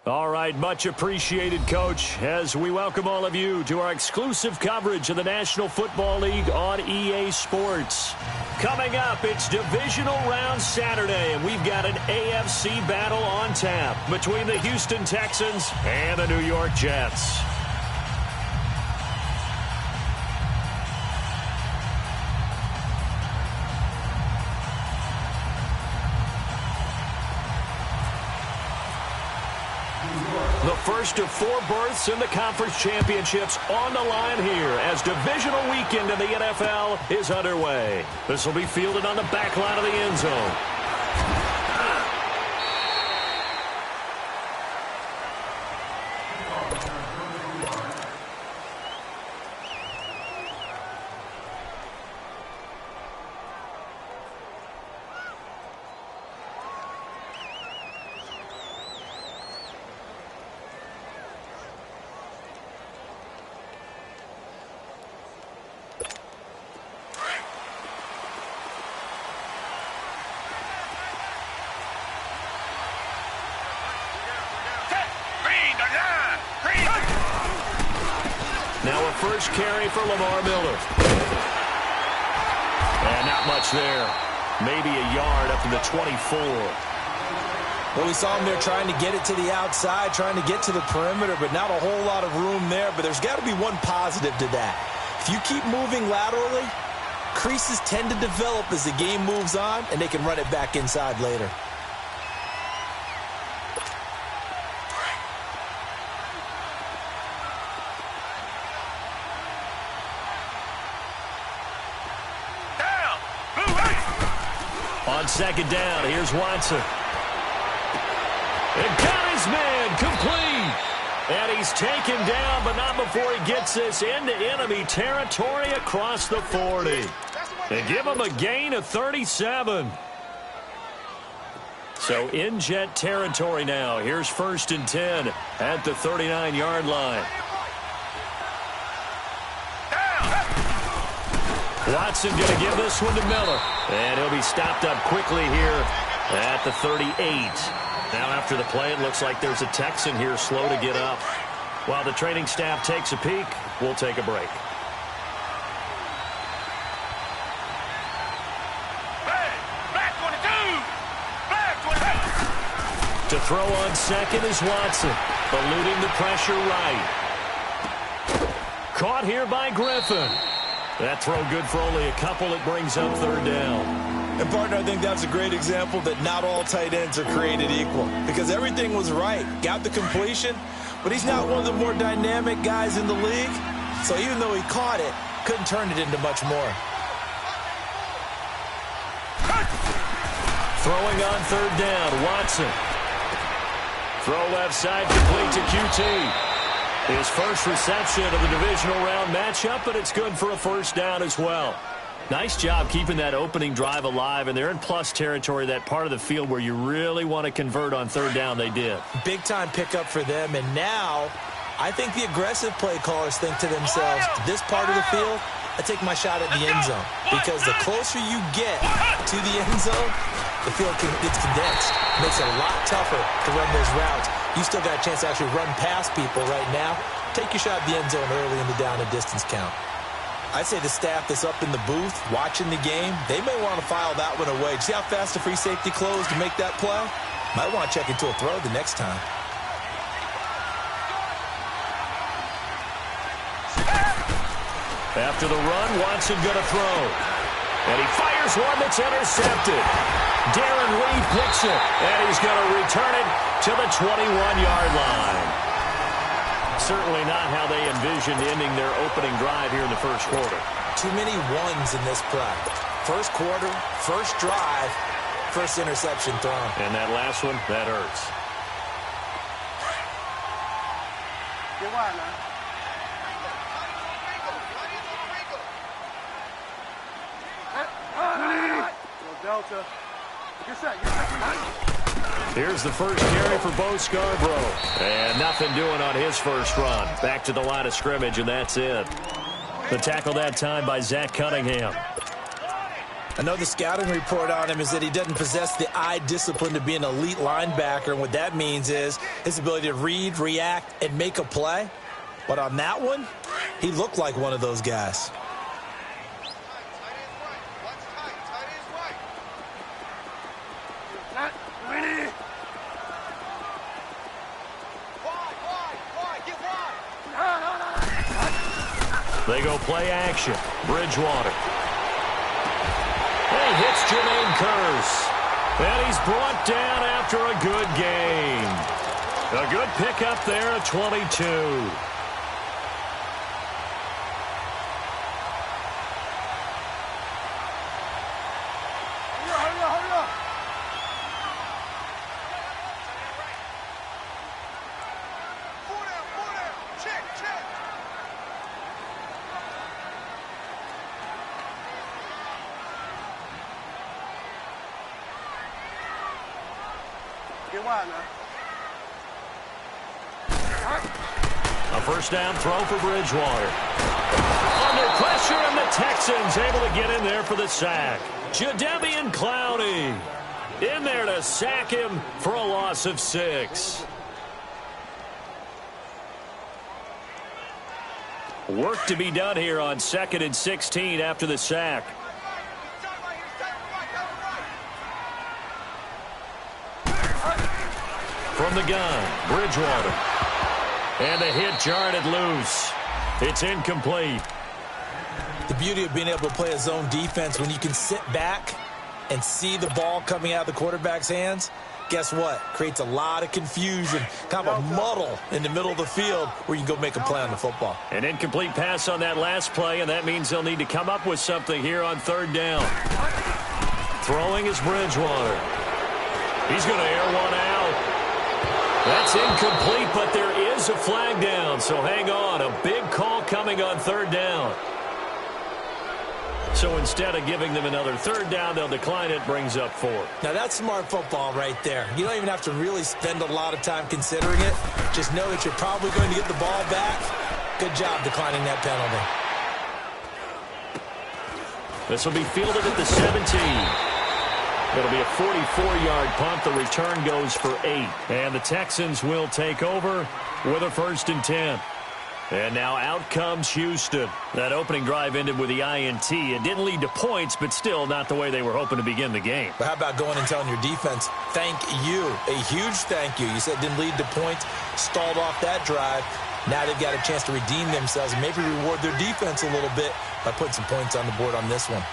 All right, much appreciated, Coach, as we welcome all of you to our exclusive coverage of the National Football League on EA Sports. Coming up, it's Divisional Round Saturday, and we've got an AFC battle on tap between the Houston Texans and the New York Jets. The first of 4 berths in the conference championships on the line here as divisional weekend in the NFL is underway. This will be fielded on the back line of the end zone. Now a first carry for Lamar Miller. And not much there. Maybe a yard up to the 24. Well, we saw him there trying to get it to the outside, trying to get to the perimeter, but not a whole lot of room there. But there's got to be one positive to that. If you keep moving laterally, creases tend to develop as the game moves on, and they can run it back inside later. On second down, here's Watson. And got his man complete. And he's taken down, but not before he gets this into enemy territory across the 40. They give him a gain of 37. So in Jet territory now. Here's 1st and 10 at the 39-yard line. Watson going to give this one to Miller. And he'll be stopped up quickly here at the 38. Now after the play, it looks like there's a Texan here slow to get up. While the training staff takes a peek, we'll take a break. Black 22! Black 22! To throw on second is Watson, eluding the pressure right. Caught here by Griffin. That throw good for only a couple. It brings up 3rd down. And, partner, I think that's a great example that not all tight ends are created equal because everything was right. Got the completion, but he's not one of the more dynamic guys in the league. So even though he caught it, couldn't turn it into much more. Throwing on 3rd down, Watson. Throw left side, complete to QT. His first reception of the divisional round matchup, but it's good for a 1st down as well. Nice job keeping that opening drive alive, and they're in plus territory, that part of the field where you really want to convert on 3rd down. They did. Big-time pickup for them, and now I think the aggressive play callers think to themselves, this part of the field, I take my shot at the end zone, because the closer you get to the end zone, the field gets condensed. Makes it a lot tougher to run those routes. You still got a chance to actually run past people right now. Take your shot at the end zone early in the down and distance count. I'd say the staff that's up in the booth watching the game, they may want to file that one away. See how fast the free safety closed to make that play? Might want to check into a throw the next time. After the run, Watson going to throw. And he fires one that's intercepted. Darren Reed picks it, and he's going to return it to the 21-yard line. Certainly not how they envisioned ending their opening drive here in the first quarter. Too many ones in this play. First quarter, first drive, first interception thrown. And that last one, that hurts. Get wide now. Delta. Get set. Here's the first carry for Bo Scarborough. And nothing doing on his first run. Back to the line of scrimmage, and that's it. The tackle that time by Zach Cunningham. I know the scouting report on him is that he doesn't possess the eye discipline to be an elite linebacker, and what that means is his ability to read, react, and make a play. But on that one, he looked like one of those guys. They go play action. Bridgewater. And he hits Jermaine Kearse. And he's brought down after a good gain. A good pickup there at 22. A first down throw for Bridgewater. Under pressure, and the Texans able to get in there for the sack. Jadeveon Clowney in there to sack him for a loss of 6. Work to be done here on 2nd and 16 after the sack. From the gun, Bridgewater. And the hit jarred it loose. It's incomplete. The beauty of being able to play a zone defense when you can sit back and see the ball coming out of the quarterback's hands, guess what? Creates a lot of confusion, kind of a muddle in the middle of the field where you can go make a play on the football. An incomplete pass on that last play, and that means they'll need to come up with something here on 3rd down. Throwing is Bridgewater. He's going to air one out. That's incomplete, but there is a flag down, so hang on. A big call coming on 3rd down. So instead of giving them another 3rd down, they'll decline it, brings up 4. Now that's smart football right there. You don't even have to really spend a lot of time considering it. Just know that you're probably going to get the ball back. Good job declining that penalty. This will be fielded at the 17. It'll be a 44-yard punt. The return goes for 8. And the Texans will take over with a 1st and 10. And now out comes Houston. That opening drive ended with the INT. It didn't lead to points, but still not the way they were hoping to begin the game. But how about going and telling your defense, thank you, a huge thank you. You said it didn't lead to points, stalled off that drive. Now they've got a chance to redeem themselves and maybe reward their defense a little bit by putting some points on the board on this one.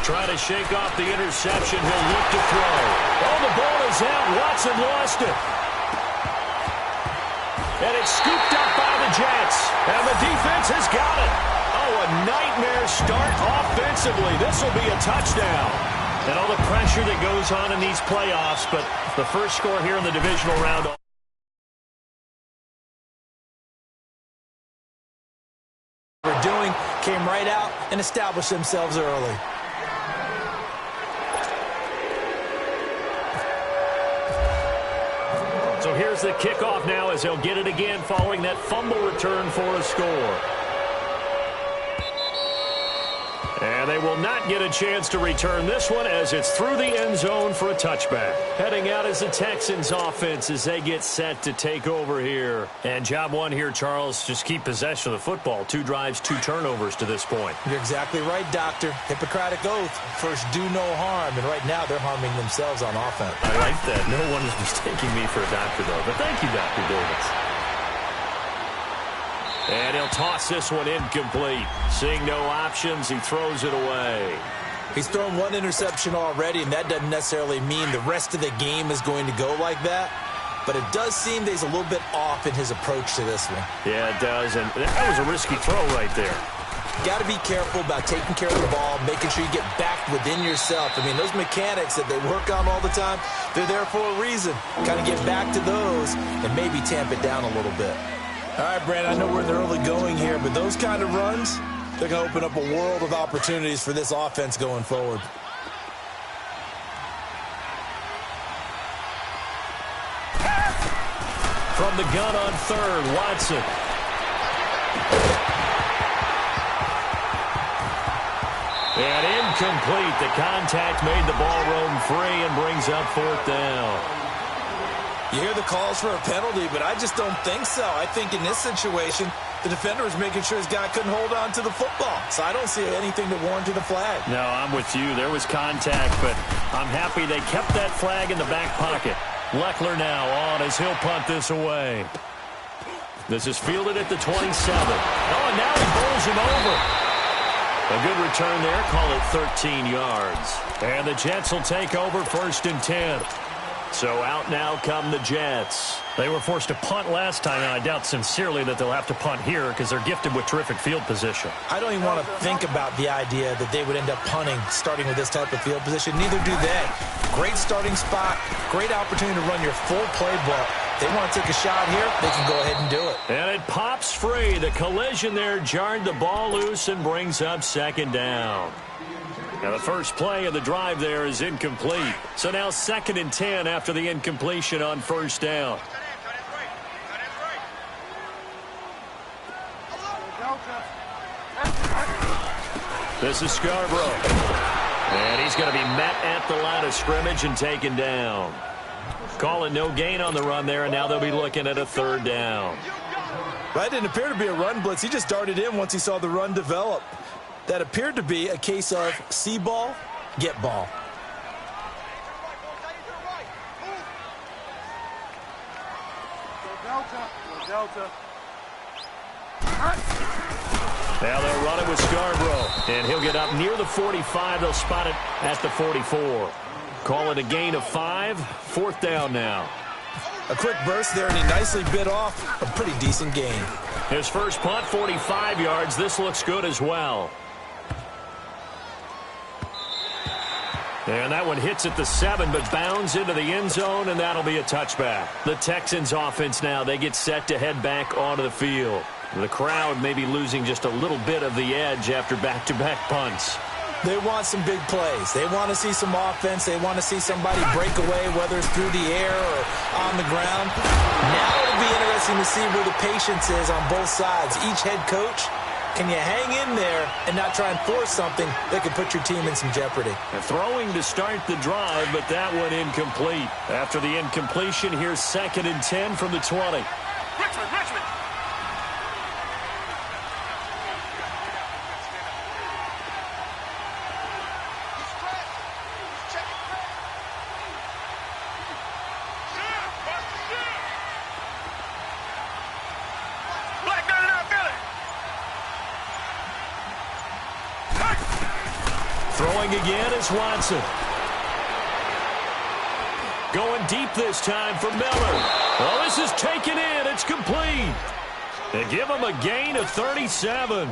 Trying to shake off the interception. He'll look to throw. Oh, the ball is out. Watson lost it. And it's scooped up by the Jets. And the defense has got it. Oh, a nightmare start offensively. This will be a touchdown. And all the pressure that goes on in these playoffs, but the first score here in the divisional round. We're doing, came right out and established themselves early. So here's the kickoff now as they'll get it again following that fumble return for a score. And they will not get a chance to return this one as it's through the end zone for a touchback. Heading out is the Texans offense as they get set to take over here. And job one here, Charles, just keep possession of the football. 2 drives, 2 turnovers to this point. You're exactly right, Doctor. Hippocratic oath. First, do no harm. And right now, they're harming themselves on offense. I like that. No one is mistaking me for a doctor, though. But thank you, Dr. Davis. And he'll toss this one incomplete. Seeing no options, he throws it away. He's thrown 1 interception already, and that doesn't necessarily mean the rest of the game is going to go like that. But it does seem that he's a little bit off in his approach to this one. Yeah, it does. And that was a risky throw right there. Got to be careful about taking care of the ball, making sure you get back within yourself. I mean, those mechanics that they work on all the time, they're there for a reason. Got to get back to those and maybe tamp it down a little bit. All right, Brandon, I know we're in the early going here, but those kind of runs, they're going to open up a world of opportunities for this offense going forward. From the gun on 3rd, Watson. And incomplete. The contact made the ball roam free and brings up 4th down. You hear the calls for a penalty, but I just don't think so. I think in this situation, the defender was making sure his guy couldn't hold on to the football. So I don't see anything to warrant a flag. No, I'm with you. There was contact, but I'm happy they kept that flag in the back pocket. Leckler now on as he'll punt this away. This is fielded at the 27. Oh, and now he bowls him over. A good return there. Call it 13 yards. And the Jets will take over 1st and 10. So out now come the Jets. They were forced to punt last time, and I doubt sincerely that they'll have to punt here because they're gifted with terrific field position. I don't even want to think about the idea that they would end up punting starting with this type of field position. Neither do they. Great starting spot, great opportunity to run your full playbook. They want to take a shot here, they can go ahead and do it. And it pops free. The collision there jarred the ball loose and brings up 2nd down. Now the first play of the drive there is incomplete. So now 2nd and 10 after the incompletion on 1st down. This is Scarborough. And he's going to be met at the line of scrimmage and taken down. Calling no gain on the run there, and now they'll be looking at a 3rd down. That didn't appear to be a run blitz. He just darted in once he saw the run develop. That appeared to be a case of see ball, get ball. Delta. Now they'll run it with Scarborough, and he'll get up near the 45. They'll spot it at the 44. Call it a gain of 5. 4th down now. A quick burst there, and he nicely bit off a pretty decent gain. His first punt, 45 yards. This looks good as well. And that one hits at the 7, but bounds into the end zone, and that'll be a touchback. The Texans offense now, they get set to head back onto the field. The crowd may be losing just a little bit of the edge after back-to-back punts. They want some big plays. They want to see some offense. They want to see somebody break away, whether it's through the air or on the ground. Now it'll be interesting to see where the patience is on both sides. Each head coach, can you hang in there and not try and force something that could put your team in some jeopardy? Throwing to start the drive, but that one incomplete. After the incompletion, here's 2nd and 10 from the 20. Richmond. Throwing again is Watson. Going deep this time for Miller. Well, this is taken in. It's complete. They give him a gain of 37.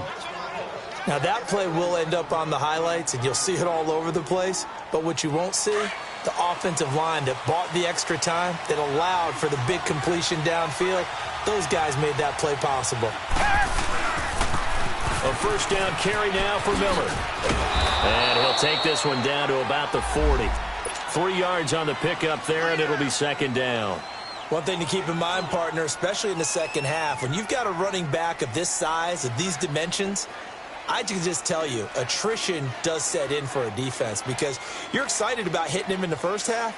Now, that play will end up on the highlights, and you'll see it all over the place. But what you won't see, the offensive line that bought the extra time, that allowed for the big completion downfield, those guys made that play possible. A 1st down carry now for Miller. And he'll take this one down to about the 40. 3 yards on the pickup there, and it'll be 2nd down. One thing to keep in mind, partner, especially in the second half, when you've got a running back of this size, of these dimensions, I can just tell you, attrition does set in for a defense because you're excited about hitting him in the first half.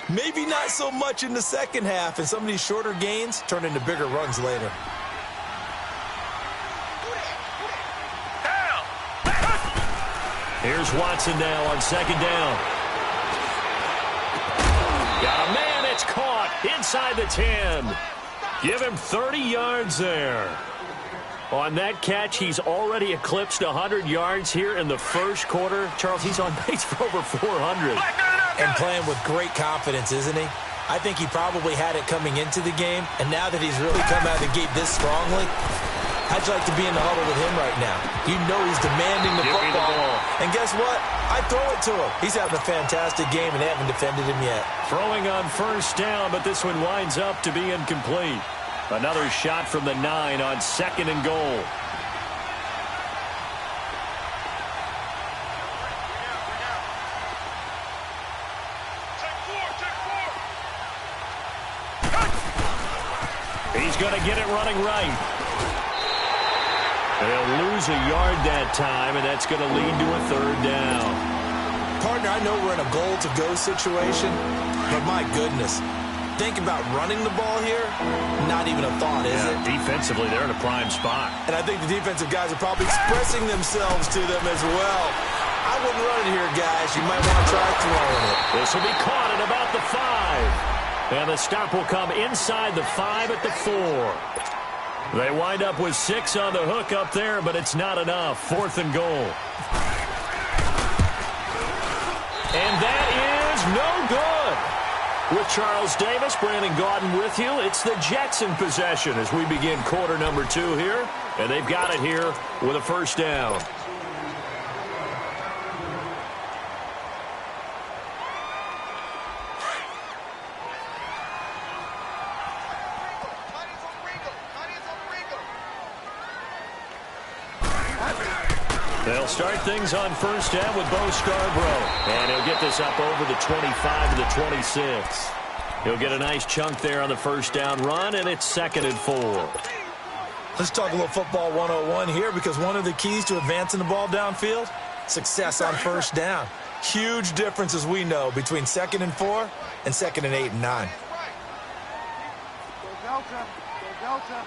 Maybe not so much in the second half, and some of these shorter gains turn into bigger runs later. Here's Watson now on 2nd down. Got a man, it's caught inside the 10. Give him 30 yards there. On that catch, he's already eclipsed 100 yards here in the first quarter. Charles, he's on pace for over 400. And playing with great confidence, isn't he? I think he probably had it coming into the game, and now that he's really come out of the gate this strongly, I'd like to be in the huddle with him right now. You know he's demanding the football. And guess what? I throw it to him. He's having a fantastic game, and they haven't defended him yet. Throwing on 1st down, but this one winds up to be incomplete. Another shot from the 9 on 2nd and goal. He's going to get it running right. They'll lose a yard that time, and that's going to lead to a third down. Partner, I know we're in a goal-to-go situation, but my goodness, think about running the ball here, not even a thought, is it? Defensively, they're in a prime spot. And I think the defensive guys are probably expressing themselves to them as well. I wouldn't run it here, guys. You might want to try throwing it. This will be caught at about the 5. And the stop will come inside the 5 at the 4. They wind up with 6 on the hook up there, but it's not enough. 4th and goal. And that is no good. With Charles Davis, Brandon Gaudin with you, it's the Jets in possession as we begin quarter number 2 here. And they've got it here with a first down. They'll start things on first down with Bo Scarborough. And he'll get this up over the 25 to the 26. He'll get a nice chunk there on the first down run, and it's 2nd and 4. Let's talk a little football 101 here, because one of the keys to advancing the ball downfield, success on first down. Huge difference, as we know, between 2nd and 4 and 2nd and 8 and 9. Go Delta. Go Delta.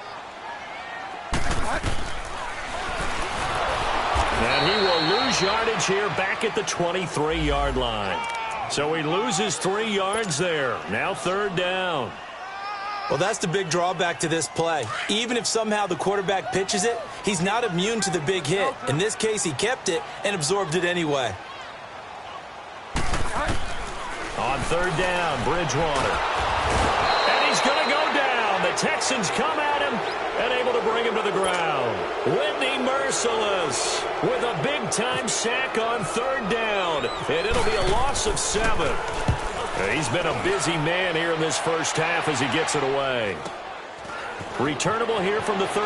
And he will lose yardage here back at the 23-yard line. So he loses 3 yards there. Now 3rd down. Well, that's the big drawback to this play. Even if somehow the quarterback pitches it, he's not immune to the big hit. In this case, he kept it and absorbed it anyway. On 3rd down, Bridgewater. And he's going to go down. The Texans come at him and able to bring him to the ground. Whitney Merciless with a big-time sack on 3rd down. And it'll be a loss of 7. He's been a busy man here in this first half as he gets it away. Returnable here from the 38.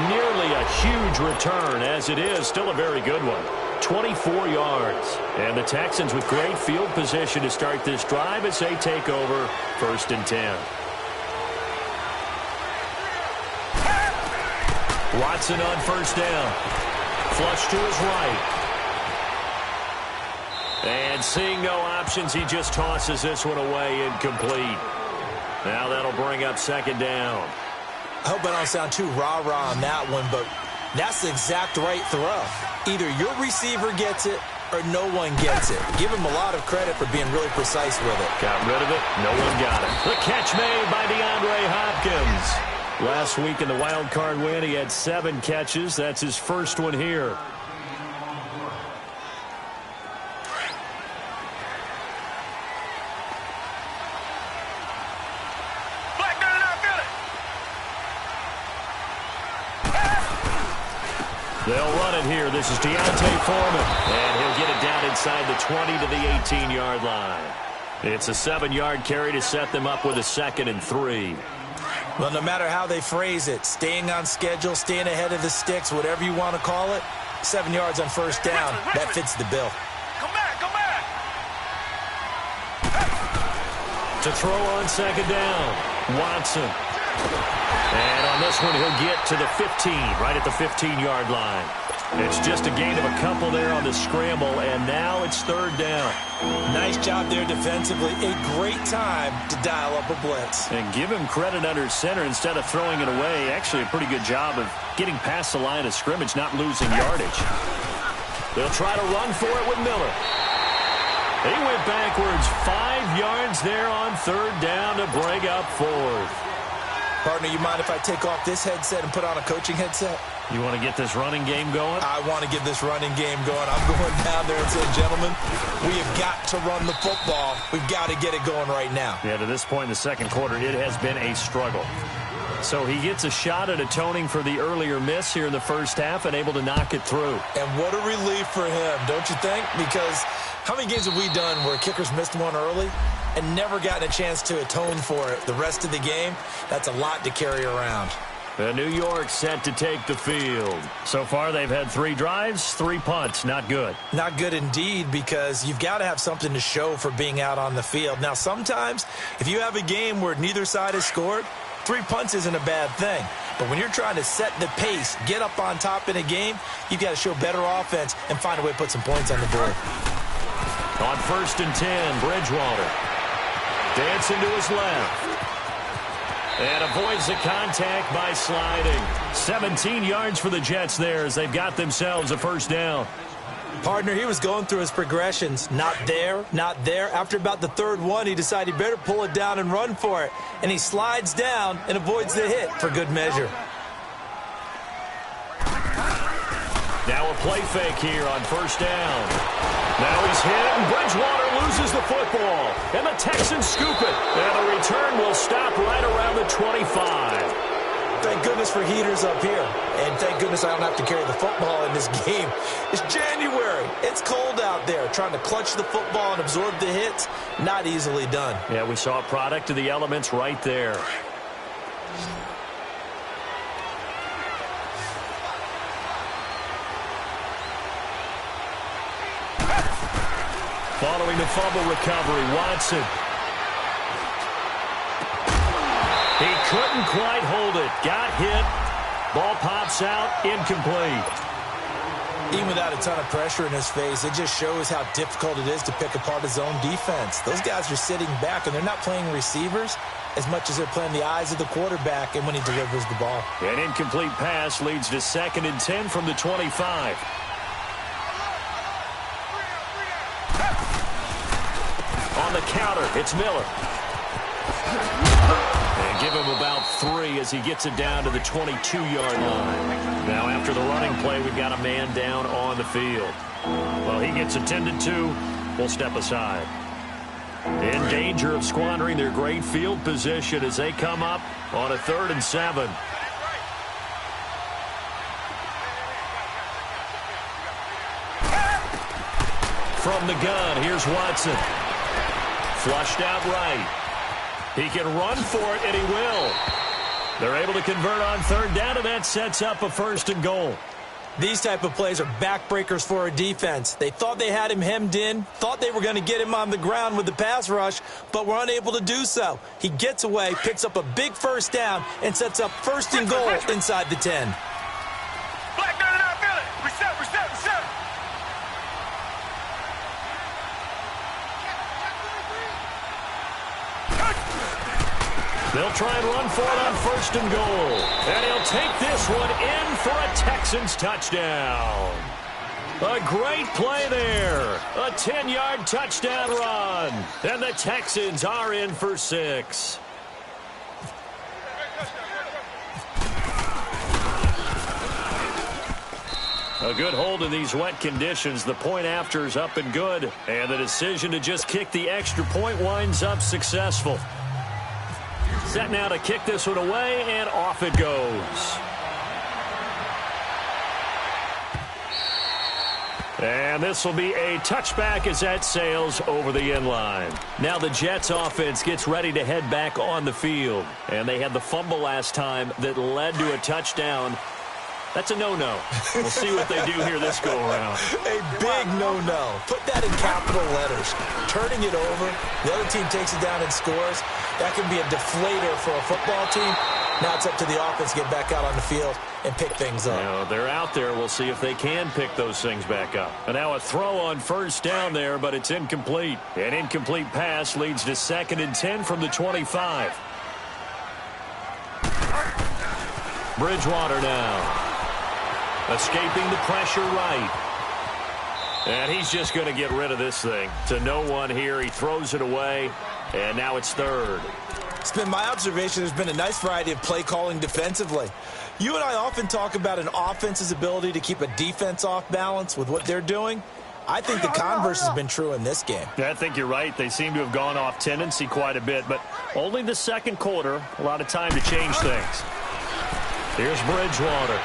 Nearly a huge return, as it is still a very good one. 24 yards. And the Texans with great field position to start this drive as they take over 1st and 10. Watson on first down. Flush to his right. And seeing no options, he just tosses this one away incomplete. Now that'll bring up 2nd down. I hope I don't sound too rah-rah on that one, but that's the exact right throw. Either your receiver gets it or no one gets it. Give him a lot of credit for being really precise with it. Got rid of it. No one got it. The catch made by DeAndre Hopkins. Last week in the wild card win, he had 7 catches. That's his first one here. They'll run it here. This is Deontay Foreman. And he'll get it down inside the 20 to the 18-yard line. It's a 7-yard carry to set them up with a 2nd and 3. Well, no matter how they phrase it, staying on schedule, staying ahead of the sticks, whatever you want to call it, 7 yards on first down, that fits the bill. Come back, come back. To throw on 2nd down, Watson. And on this one, he'll get to the 15, right at the 15-yard line. It's just a gain of a couple there on the scramble, and now it's 3rd down. Nice job there defensively. A great time to dial up a blitz. And give him credit under center instead of throwing it away. Actually, a pretty good job of getting past the line of scrimmage, not losing yardage. They'll try to run for it with Miller. He went backwards 5 yards there on 3rd down to bring up 4th. Partner, you mind if I take off this headset and put on a coaching headset? You want to get this running game going? I want to get this running game going. I'm going down there and saying, gentlemen, we have got to run the football. We've got to get it going right now. Yeah, to this point in the second quarter, it has been a struggle. So he gets a shot at atoning for the earlier miss here in the first half and able to knock it through. And what a relief for him, don't you think? Because how many games have we done where kickers missed one early and never gotten a chance to atone for it the rest of the game? That's a lot to carry around. New York set to take the field. So far, they've had 3 drives, 3 punts. Not good. Not good indeed, because you've got to have something to show for being out on the field. Now, sometimes, if you have a game where neither side has scored, 3 punts isn't a bad thing. But when you're trying to set the pace, get up on top in a game, you've got to show better offense and find a way to put some points on the board. On 1st and 10, Bridgewater. Dancing to his left. And avoids the contact by sliding. 17 yards for the Jets there as they've got themselves a first down. Partner, he was going through his progressions. Not there, not there. After about the 3rd one, he decided he better pull it down and run for it. And he slides down and avoids the hit for good measure. Now a play fake here on 1st down. Now he's hit, and Bridgewater loses the football. And the Texans scoop it. And the return will stop right around the 25. Thank goodness for heaters up here. And thank goodness I don't have to carry the football in this game. It's January. It's cold out there. Trying to clutch the football and absorb the hits, not easily done. Yeah, we saw a product of the elements right there. Following the fumble recovery, Watson. He couldn't quite hold it. Got hit. Ball pops out. Incomplete. Even without a ton of pressure in his face, it just shows how difficult it is to pick apart his own defense. Those guys are sitting back, and they're not playing receivers as much as they're playing the eyes of the quarterback and when he delivers the ball. An incomplete pass leads to 2nd and 10 from the 25. On the counter, it's Miller. And give him about 3 as he gets it down to the 22-yard line. Now after the running play, we've got a man down on the field. Well, he gets attended to. We'll step aside. In danger of squandering their great field position as they come up on a 3rd and 7. From the gun, here's Watson. Flushed out right. He can run for it, and he will. They're able to convert on 3rd down, and that sets up a 1st and goal. These type of plays are backbreakers for a defense. They thought they had him hemmed in, thought they were going to get him on the ground with the pass rush, but were unable to do so. He gets away, picks up a big 1st down, and sets up 1st and goal inside the 10. They'll try and run for it on 1st and goal. And he'll take this one in for a Texans touchdown. A great play there. A 10-yard touchdown run. And the Texans are in for 6. A good hold in these wet conditions. The point after is up and good. And the decision to just kick the extra point winds up successful. Set now to kick this one away, and off it goes. And this will be a touchback as that sails over the end line. Now the Jets offense gets ready to head back on the field. And they had the fumble last time that led to a touchdown. That's a no-no. We'll see what they do here this go-around. A big no-no. Put that in capital letters. Turning it over, the other team takes it down and scores. That can be a deflator for a football team. Now it's up to the offense to get back out on the field and pick things up. Now, they're out there. We'll see if they can pick those things back up. And now a throw on 1st down there, but it's incomplete. An incomplete pass leads to 2nd and 10 from the 25. Bridgewater now. Escaping the pressure right. And he's just going to get rid of this thing. To no one here. He throws it away. And now it's 3rd. It's been my observation there's been a nice variety of play calling defensively. You and I often talk about an offense's ability to keep a defense off balance with what they're doing. I think the converse has been true in this game. Yeah, I think you're right. They seem to have gone off tendency quite a bit. But only the 2nd quarter. A lot of time to change things. Here's Bridgewater.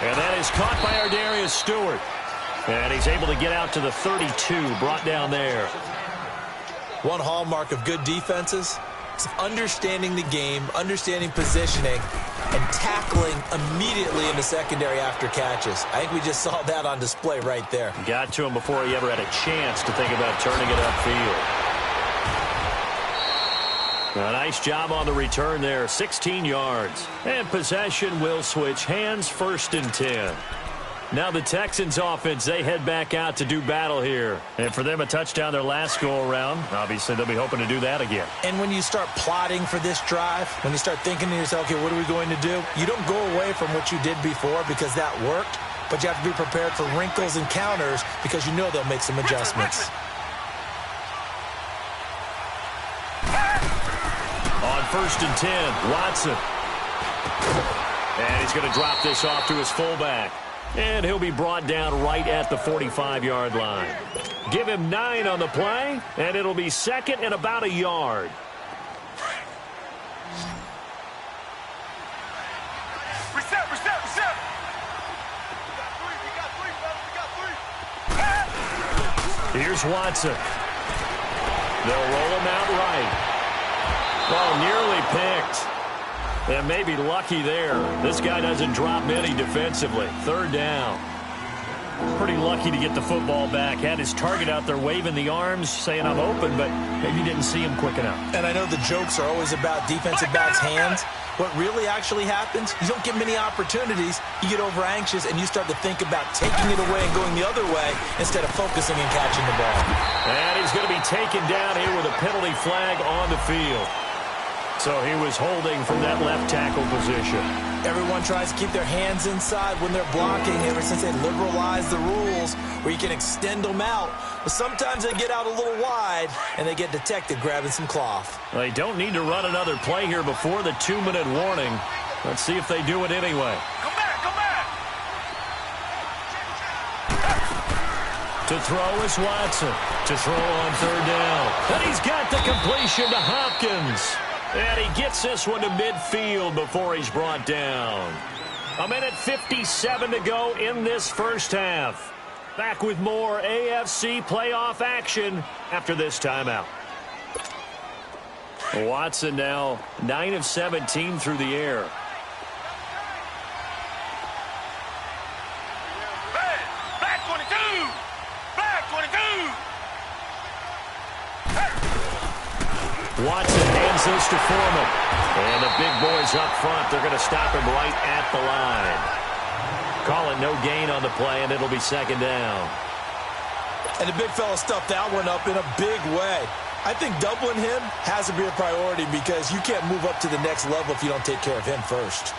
And that is caught by Ardarius Stewart. And he's able to get out to the 32, brought down there. One hallmark of good defenses is understanding the game, understanding positioning, and tackling immediately in the secondary after catches. I think we just saw that on display right there. Got to him before he ever had a chance to think about turning it upfield. A nice job on the return there, 16 yards. And possession will switch hands, 1st and 10. Now the Texans offense, they head back out to do battle here. And for them, a touchdown their last go-around. Obviously, they'll be hoping to do that again. And when you start plotting for this drive, when you start thinking to yourself, okay, what are we going to do? You don't go away from what you did before because that worked, but you have to be prepared for wrinkles and counters because you know they'll make some adjustments. On 1st and 10, Watson. And he's going to drop this off to his fullback. And he'll be brought down right at the 45-yard line. Give him 9 on the play, and it'll be 2nd and about a yard. Reset. We got 3, fellas. We got 3. Here's Watson. They'll roll him out right. Oh, nearly picked. And maybe lucky there. This guy doesn't drop many defensively. 3rd down. Pretty lucky to get the football back. Had his target out there waving the arms, saying I'm open, but maybe didn't see him quick enough. And I know the jokes are always about defensive backs' hands. What really actually happens, you don't get many opportunities. You get over anxious, and you start to think about taking it away and going the other way instead of focusing and catching the ball. And he's going to be taken down here with a penalty flag on the field. So he was holding from that left tackle position. Everyone tries to keep their hands inside when they're blocking ever since they liberalized the rules where you can extend them out. But sometimes they get out a little wide, and they get detected grabbing some cloth. They don't need to run another play here before the 2-minute warning. Let's see if they do it anyway. Come back. To throw is Watson. To throw on 3rd down. And he's got the completion to Hopkins. And he gets this one to midfield before he's brought down. 1:57 to go in this first half. Back with more AFC playoff action after this timeout. Watson now 9 of 17 through the air. Black 22. Watson hands this to Foreman. And the big boys up front, they're going to stop him right at the line. Call it no gain on the play, and it'll be 2nd down. And the big fella stuffed that one up in a big way. I think doubling him has to be a priority because you can't move up to the next level if you don't take care of him first.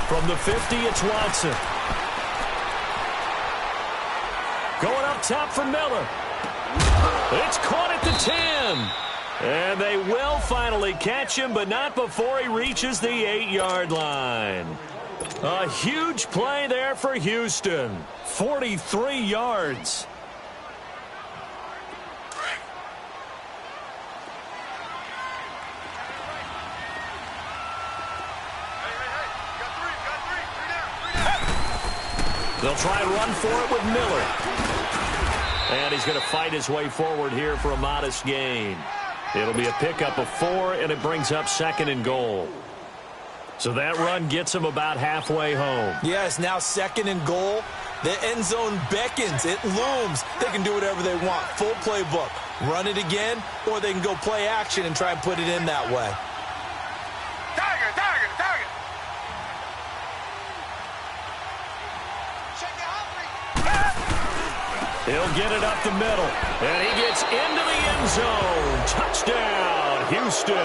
From the 50, it's Watson. Going up top for Miller. It's caught at the 10. And they will finally catch him, but not before he reaches the 8-yard line. A huge play there for Houston. 43 yards. They'll try and run for it with Miller. And he's going to fight his way forward here for a modest gain. It'll be a pickup of 4, and it brings up 2nd and goal. So that run gets him about halfway home. Yes, now 2nd and goal. The end zone beckons. It looms. They can do whatever they want. Full playbook. Run it again, or they can go play action and try and put it in that way. Target. He'll get it up the middle, and he gets into the end zone. Touchdown, Houston.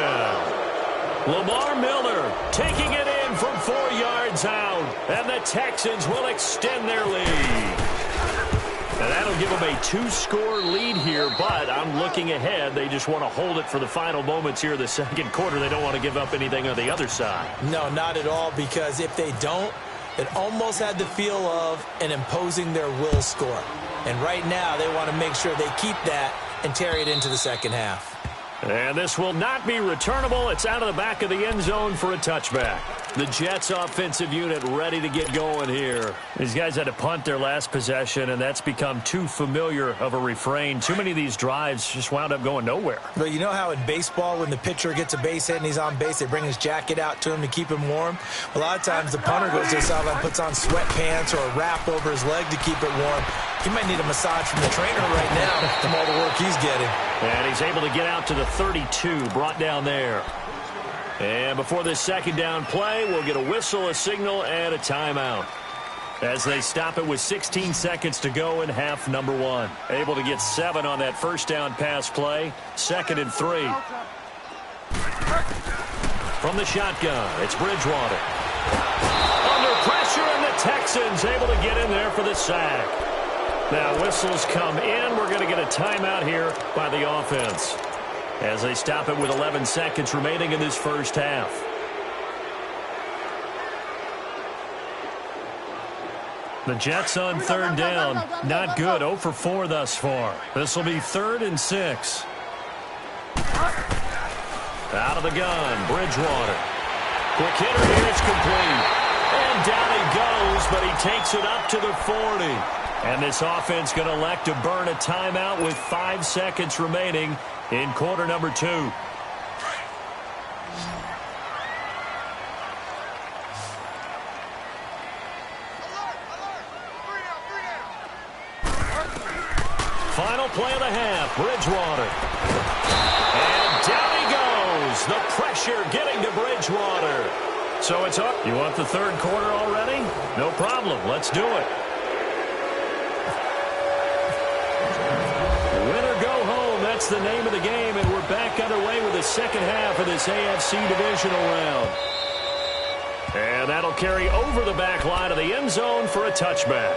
Lamar Miller taking it in from 4 yards out, and the Texans will extend their lead. And that'll give them a 2-score lead here, but I'm looking ahead. They just want to hold it for the final moments here of the 2nd quarter. They don't want to give up anything on the other side. No, not at all, because if they don't, it almost had the feel of an imposing their will score. And right now, they want to make sure they keep that and carry it into the 2nd half. And this will not be returnable. It's out of the back of the end zone for a touchback. The Jets offensive unit ready to get going here. These guys had to punt their last possession, and that's become too familiar of a refrain. Too many of these drives just wound up going nowhere. But you know how in baseball, when the pitcher gets a base hit and he's on base, they bring his jacket out to him to keep him warm? A lot of times the punter goes to the sideline, puts on sweatpants or a wrap over his leg to keep it warm. He might need a massage from the trainer right now from all the work he's getting. And he's able to get out to the 32, brought down there. And before this second down play, we'll get a whistle, a signal, and a timeout. As they stop it with 16 seconds to go in half number one. Able to get 7 on that first down pass play. 2nd and 3. From the shotgun, it's Bridgewater. Under pressure, and the Texans able to get in there for the sack. Now whistles come in. We're going to get a timeout here by the offense as they stop it with 11 seconds remaining in this first half. The Jets on third down. Not good. 0 for 4 thus far. This will be 3rd and 6. Out of the gun, Bridgewater. Quick hitter here, it's complete. And down he goes, but he takes it up to the 40. And this offense going to elect to burn a timeout with 5 seconds remaining in quarter number 2. Final play of the half, Bridgewater. And down he goes. The pressure getting to Bridgewater. So it's up. You want the third quarter already? No problem. Let's do it. That's the name of the game, and we're back underway with the second half of this AFC divisional round. And that'll carry over the back line of the end zone for a touchback.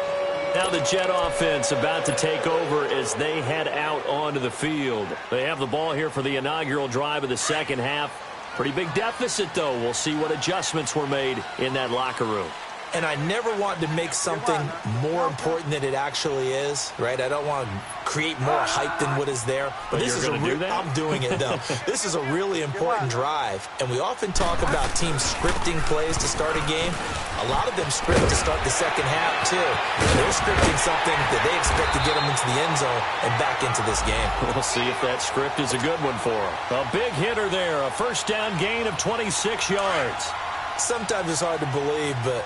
Now the Jet offense about to take over as they head out onto the field. They have the ball here for the inaugural drive of the second half. Pretty big deficit, though. We'll see what adjustments were made in that locker room. And I never want to make something more important than it actually is, right? I don't want to create more hype than what is there. But this is I'm doing it, though. This is a really important drive. And we often talk about teams scripting plays to start a game. A lot of them script to start the second half, too. And they're scripting something that they expect to get them into the end zone and back into this game. We'll see if that script is a good one for them. A big hitter there, a first down gain of 26 yards. Sometimes it's hard to believe, but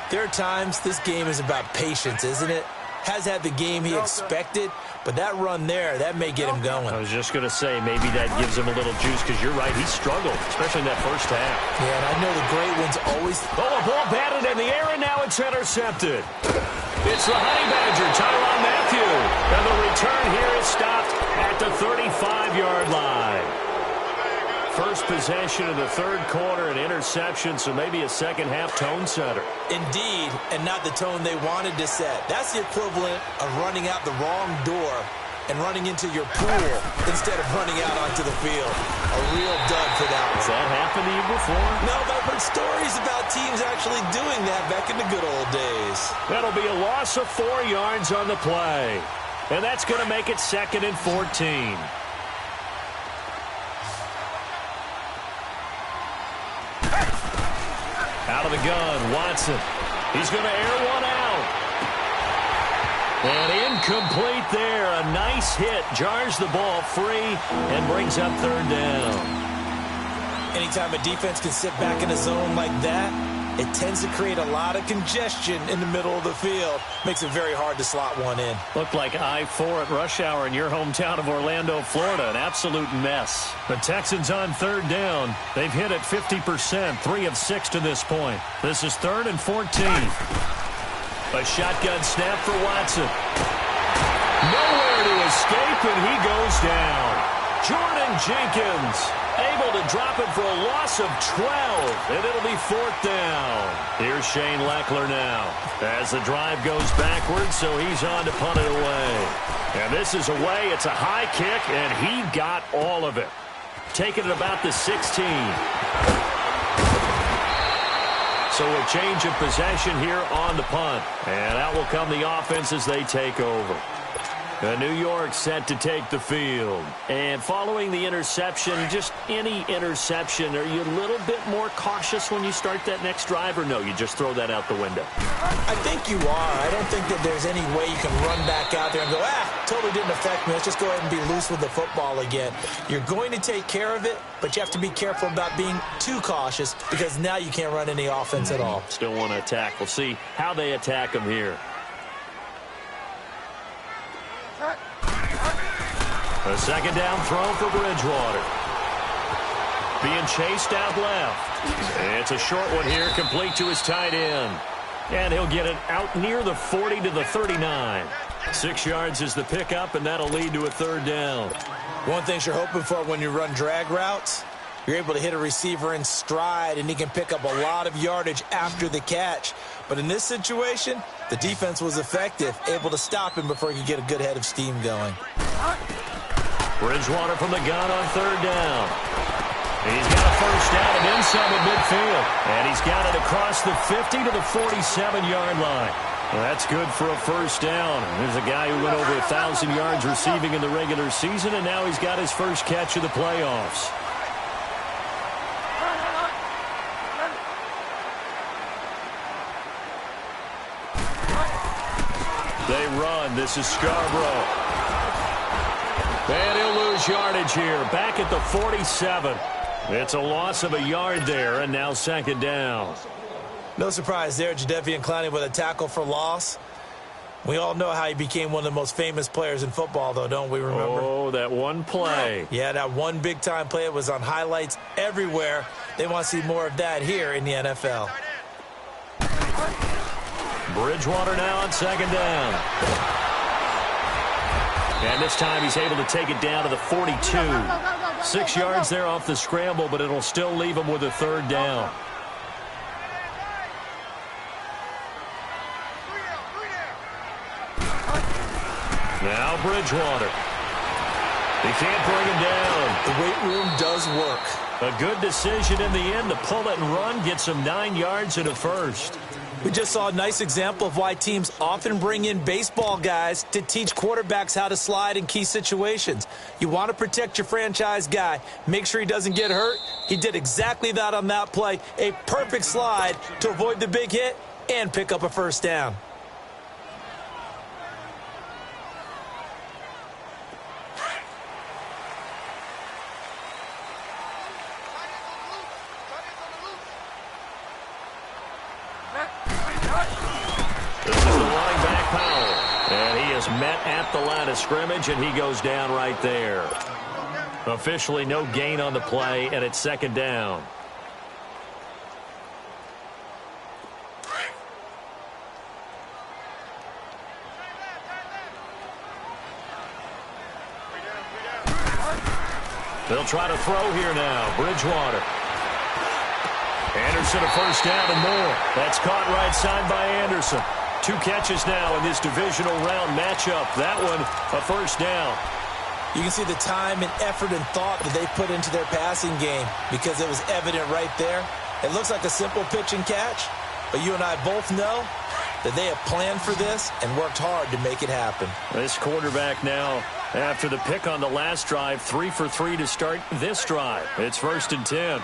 there are times this game is about patience, isn't it? Has had the game he expected, but that run there, that may get him going. I was just going to say, maybe that gives him a little juice, because you're right, he struggled, especially in that first half. Yeah, and I know the great ones always... Oh, a ball batted in the air, and now it's intercepted. It's the Honey Badger, Tyrann Mathieu. And the return here is stopped at the 35-yard line. First possession of the third quarter, an interception, so maybe a second-half tone setter. Indeed, and not the tone they wanted to set. That's the equivalent of running out the wrong door and running into your pool instead of running out onto the field. A real dud for that one. Has that happened to you before? No, but I've heard stories about teams actually doing that back in the good old days. That'll be a loss of 4 yards on the play. And that's going to make it 2nd and 14. Out of the gun, Watson. He's going to air one out. And incomplete there. A nice hit. Jars the ball free and brings up third down. Anytime a defense can sit back in a zone like that, it tends to create a lot of congestion in the middle of the field. Makes it very hard to slot one in. Looked like I-4 at rush hour in your hometown of Orlando, Florida. An absolute mess. The Texans on third down. They've hit it 50%, 3 of 6 to this point. This is 3rd and 14. A shotgun snap for Watson. Nowhere to escape, and he goes down. Jordan Jenkins able to drop it for a loss of 12, and it'll be 4th down. Here's Shane Leckler now as the drive goes backwards, so he's on to punt it away. And this is away. It's a high kick, and he got all of it. Taking it about the 16. So a change of possession here on the punt. And out will come the offense as they take over. New York set to take the field. And following the interception, just any interception, are you a little bit more cautious when you start that next drive, or no, you just throw that out the window? I think you are. I don't think that there's any way you can run back out there and go, totally didn't affect me. Let's just go ahead and be loose with the football again. You're going to take care of it, but you have to be careful about being too cautious because now you can't run any offense at all. Still want to attack. We'll see how they attack them here. A second down throw for Bridgewater. Being chased out left. It's a short one here, complete to his tight end. And he'll get it out near the 40 to the 39. 6 yards is the pickup, and that'll lead to a third down. One thing you're hoping for when you run drag routes, you're able to hit a receiver in stride, and he can pick up a lot of yardage after the catch. But in this situation, the defense was effective, able to stop him before he could get a good head of steam going. Bridgewater from the gun on third down. He's got a first down and then some at midfield. And he's got it across the 50 to the 47-yard line. Well, that's good for a first down. There's a guy who went over 1,000 yards receiving in the regular season, and now he's got his first catch of the playoffs. They run. This is Scarborough. And he'll lose yardage here. Back at the 47. It's a loss of a yard there, and now second down. No surprise there, Jadeveon Clowney with a tackle for loss. We all know how he became one of the most famous players in football, though, don't we remember? Oh, that one play. Yeah, that one big-time play. It was on highlights everywhere. They want to see more of that here in the NFL. Bridgewater now on second down. And this time he's able to take it down to the 42. 6 yards there off the scramble, but it'll still leave him with a third down. Now Bridgewater. He can't bring him down. The weight room does work. A good decision in the end to pull it and run, get some 9 yards and a first. We just saw a nice example of why teams often bring in baseball guys to teach quarterbacks how to slide in key situations. You want to protect your franchise guy. Make sure he doesn't get hurt. He did exactly that on that play. A perfect slide to avoid the big hit and pick up a first down. This is the running back, Powell. And he is met at the line of scrimmage, and he goes down right there. Officially no gain on the play, and it's second down. They'll try to throw here now. Bridgewater. Anderson a first down and more. That's caught right side by Anderson. 2 catches now in this divisional round matchup. That one a first down. You can see the time and effort and thought that they put into their passing game because it was evident right there. It looks like a simple pitch and catch, but you and I both know that they have planned for this and worked hard to make it happen. This quarterback now, after the pick on the last drive, 3 for 3 to start this drive. It's 1st and 10.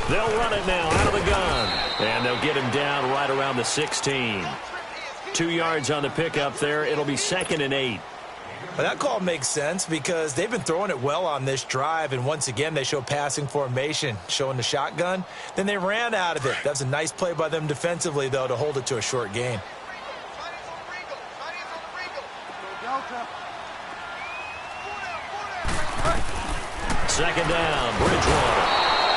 They'll run it now out of the gun. And they'll get him down right around the 16. 2 yards on the pickup there. It'll be 2nd and 8. Well, that call makes sense because they've been throwing it well on this drive, and once again they show passing formation, showing the shotgun. Then they ran out of it. That's a nice play by them defensively, though, to hold it to a short gain. Second down, Bridgewater.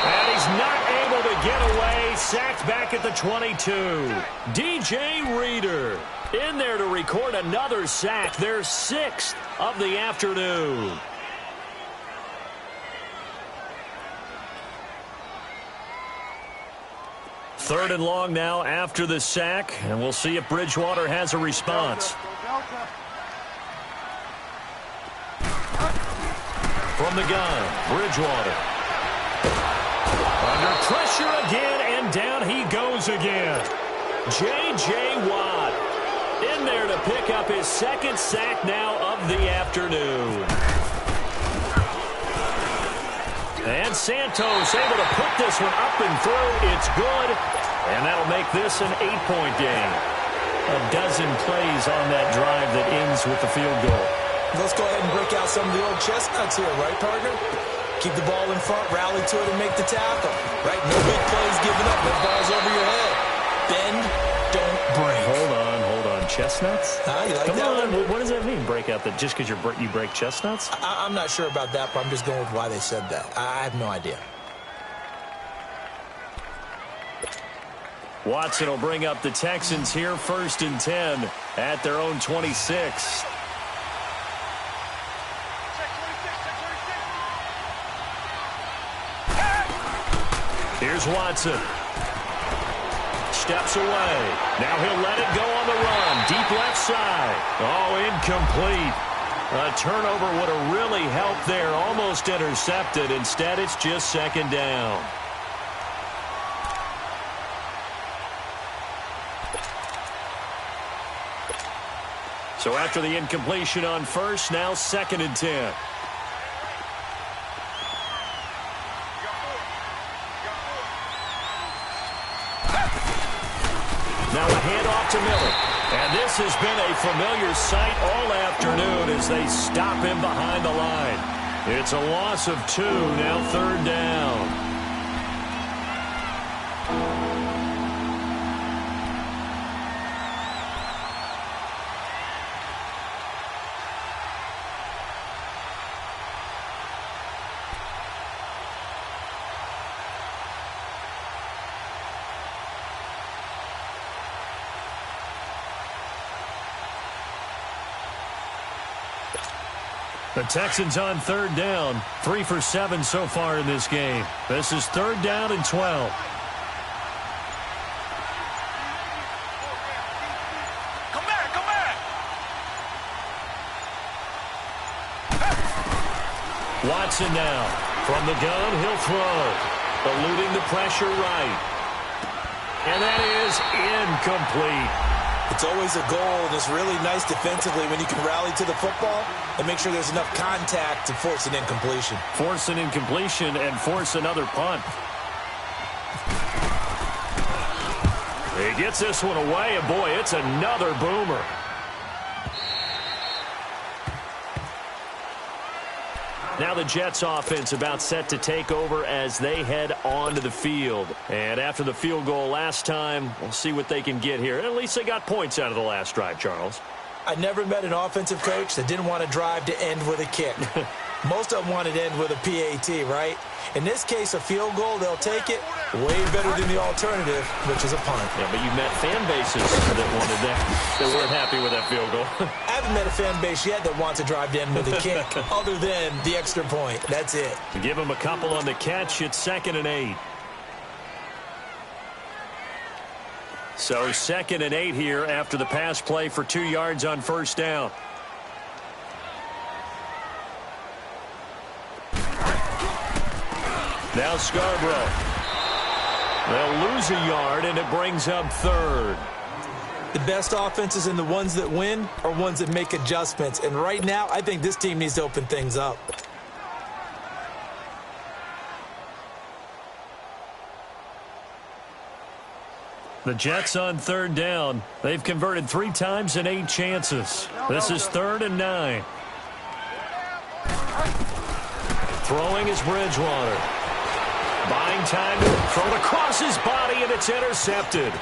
And he's not able to get away. Sacked back at the 22. DJ Reader in there to record another sack. Their 6th of the afternoon. Third and long now after the sack, and we'll see if Bridgewater has a response. From the gun, Bridgewater. Under pressure again, and down he goes again. J.J. Watt in there to pick up his second sack now of the afternoon. And Santos able to put this one up and through. It's good. And that'll make this an 8-point game. A dozen plays on that drive that ends with the field goal. Let's go ahead and break out some of the old chestnuts here, right, partner? Keep the ball in front, rally to it, and make the tackle. Right? No big plays given up. That ball's over your head. Bend, don't break. Hold on. Chestnuts? You like Come that on. one? What does that mean, break out? That just because you break chestnuts? I'm not sure about that, but I'm just going with why they said that. I have no idea. Watson will bring up the Texans here, 1st and 10 at their own 26. Here's Watson. Steps away. Now he'll let it go on the run. Deep left side. Oh, incomplete. A turnover would have really helped there. Almost intercepted. Instead, it's just 2nd down. So after the incompletion on 1st, now 2nd and 10. Now a handoff to Miller. And this has been a familiar sight all afternoon as they stop him behind the line. It's a loss of 2, now 3rd down. The Texans on 3rd down, 3 for 7 so far in this game. This is 3rd down and 12. Come back! Watson now. From the gun, he'll throw. Eluding the pressure right. And that is incomplete. It's always a goal, and it's really nice defensively when you can rally to the football and make sure there's enough contact to force an incompletion. Force an incompletion and force another punt. He gets this one away, and boy, it's another boomer. Now the Jets offense about set to take over as they head onto the field. And after the field goal last time, we'll see what they can get here. At least they got points out of the last drive, Charles. I never met an offensive coach that didn't want to drive to end with a kick. Most of them wanted to end with a PAT, right? In this case, a field goal, they'll take it. Way better than the alternative, which is a punt. Yeah, but you met fan bases that wanted that. They weren't happy with that field goal. I haven't met a fan base yet that wants to drive to end with a kick, other than the extra point. That's it. Give him a couple on the catch. It's 2nd and 8. So 2nd and 8 here after the pass play for 2 yards on 1st down. Now Scarborough. They'll lose a yard, and it brings up 3rd. The best offenses and the ones that win are ones that make adjustments. And right now, I think this team needs to open things up. The Jets on 3rd down. They've converted 3 times in 8 chances. This is 3rd and 9. Throwing is Bridgewater. Buying time, thrown across his body, and it's intercepted.